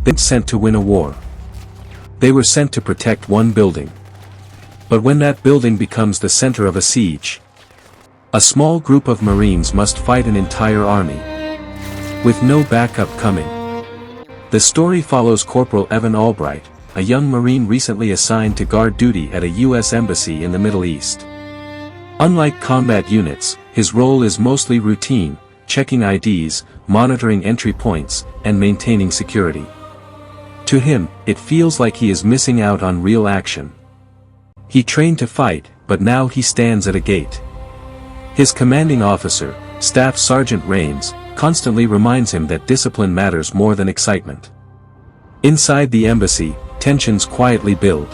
They weren't sent to win a war. They were sent to protect one building. But when that building becomes the center of a siege, a small group of Marines must fight an entire army, with no backup coming. The story follows Corporal Evan Albright, a young Marine recently assigned to guard duty at a U.S. embassy in the Middle East. Unlike combat units, his role is mostly routine, checking IDs, monitoring entry points, and maintaining security. To him, it feels like he is missing out on real action. He trained to fight, but now he stands at a gate. His commanding officer, Staff Sergeant Rains, constantly reminds him that discipline matters more than excitement. Inside the embassy, tensions quietly build.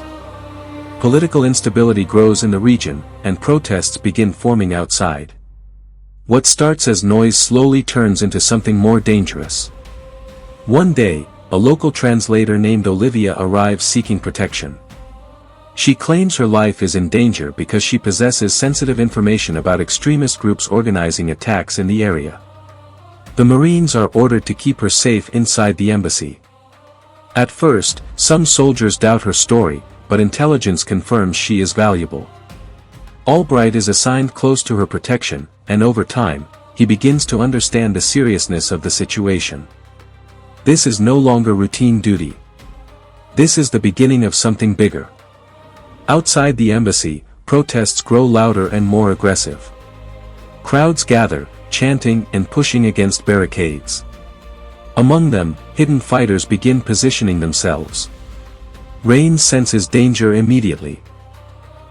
Political instability grows in the region, and protests begin forming outside. What starts as noise slowly turns into something more dangerous. One day, a local translator named Olivia arrives seeking protection. She claims her life is in danger because she possesses sensitive information about extremist groups organizing attacks in the area. The Marines are ordered to keep her safe inside the embassy. At first, some soldiers doubt her story, but intelligence confirms she is valuable. Albright is assigned close to her protection, and over time, he begins to understand the seriousness of the situation. This is no longer routine duty. This is the beginning of something bigger. Outside the embassy, protests grow louder and more aggressive. Crowds gather, chanting and pushing against barricades. Among them, hidden fighters begin positioning themselves. Rains senses danger immediately.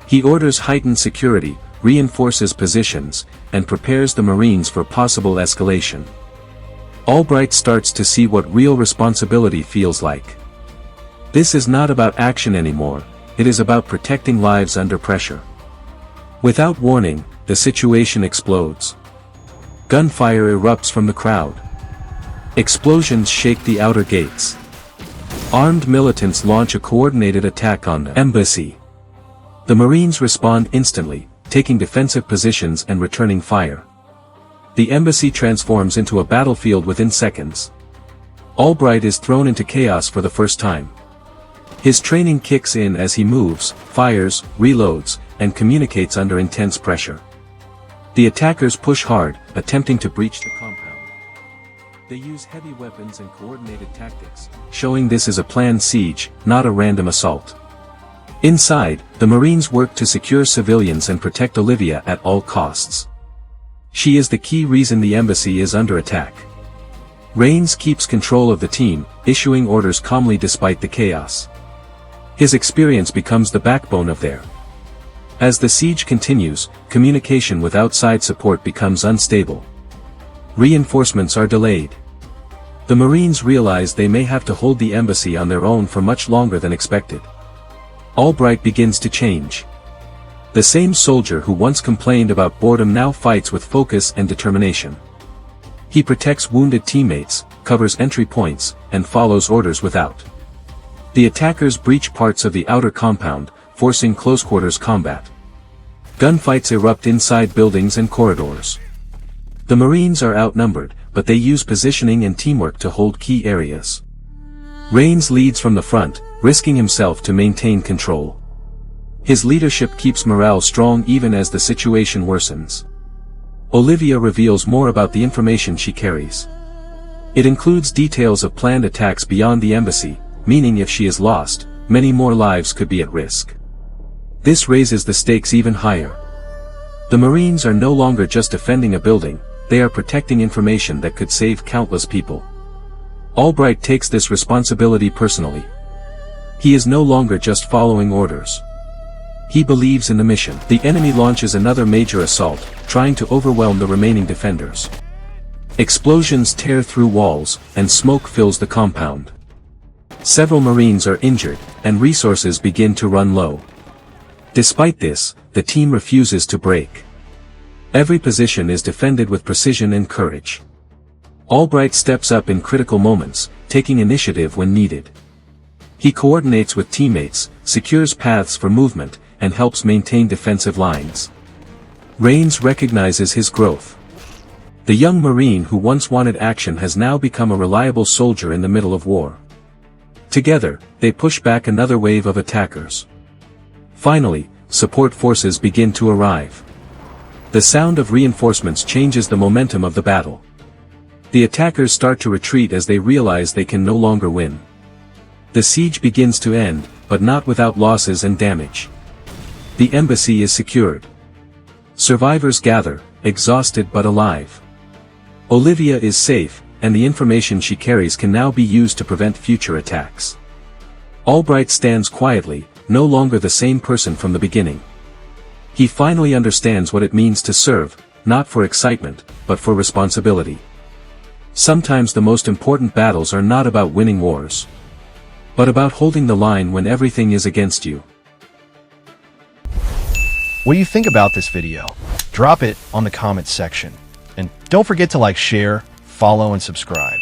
He orders heightened security, reinforces positions, and prepares the Marines for possible escalation. Albright starts to see what real responsibility feels like. This is not about action anymore. It is about protecting lives under pressure. Without warning, the situation explodes. Gunfire erupts from the crowd. Explosions shake the outer gates. Armed militants launch a coordinated attack on the embassy. The Marines respond instantly, taking defensive positions and returning fire. The embassy transforms into a battlefield within seconds. Albright is thrown into chaos for the first time. His training kicks in as he moves, fires, reloads, and communicates under intense pressure. The attackers push hard, attempting to breach the compound. They use heavy weapons and coordinated tactics, showing this is a planned siege, not a random assault. Inside, the Marines work to secure civilians and protect Olivia at all costs. She is the key reason the embassy is under attack. Rains keeps control of the team, issuing orders calmly despite the chaos. His experience becomes the backbone of their. As the siege continues, communication with outside support becomes unstable. Reinforcements are delayed. The Marines realize they may have to hold the embassy on their own for much longer than expected. Albright begins to change. The same soldier who once complained about boredom now fights with focus and determination. He protects wounded teammates, covers entry points, and follows orders without. The attackers breach parts of the outer compound, forcing close-quarters combat. Gunfights erupt inside buildings and corridors. The Marines are outnumbered, but they use positioning and teamwork to hold key areas. Rains leads from the front, risking himself to maintain control. His leadership keeps morale strong even as the situation worsens. Olivia reveals more about the information she carries. It includes details of planned attacks beyond the embassy, meaning if she is lost, many more lives could be at risk. This raises the stakes even higher. The Marines are no longer just defending a building, they are protecting information that could save countless people. Albright takes this responsibility personally. He is no longer just following orders. He believes in the mission. The enemy launches another major assault, trying to overwhelm the remaining defenders. Explosions tear through walls, and smoke fills the compound. Several Marines are injured, and resources begin to run low. Despite this, the team refuses to break. Every position is defended with precision and courage. Albright steps up in critical moments, taking initiative when needed. He coordinates with teammates, secures paths for movement, and helps maintain defensive lines. Rains recognizes his growth. The young Marine who once wanted action has now become a reliable soldier in the middle of war. Together, they push back another wave of attackers. Finally, support forces begin to arrive. The sound of reinforcements changes the momentum of the battle. The attackers start to retreat as they realize they can no longer win. The siege begins to end, but not without losses and damage. The embassy is secured. Survivors gather, exhausted but alive. Olivia is safe, and the information she carries can now be used to prevent future attacks. Albright stands quietly, no longer the same person from the beginning. He finally understands what it means to serve, not for excitement, but for responsibility. Sometimes the most important battles are not about winning wars, but about holding the line when everything is against you. What do you think about this video? Drop it on the comments section. And don't forget to like, share, follow, and subscribe.